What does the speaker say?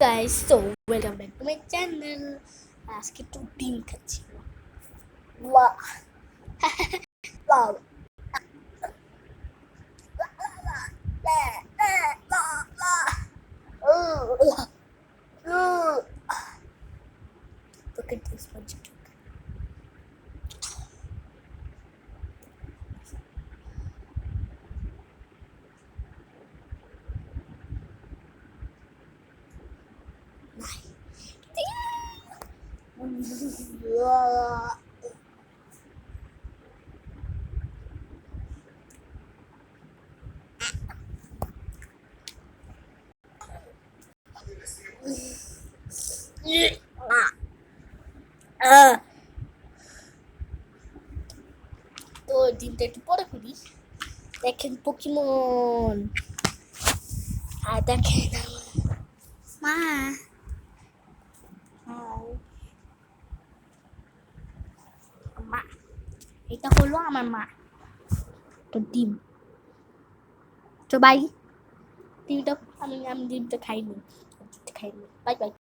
guys, so welcome back to my channel. আজকে একটু ডিম খাচ্ছি। Wow. Wow. Look at this one. তো ডিমটা একটু পরে করি। দেখেন পোকেমন, আর দেখেন মা, মা, এটা হলো আমার মা। তো ডিম, তো বাই। ডিমটা আমি ডিমটা খাইনি, বাই বাই।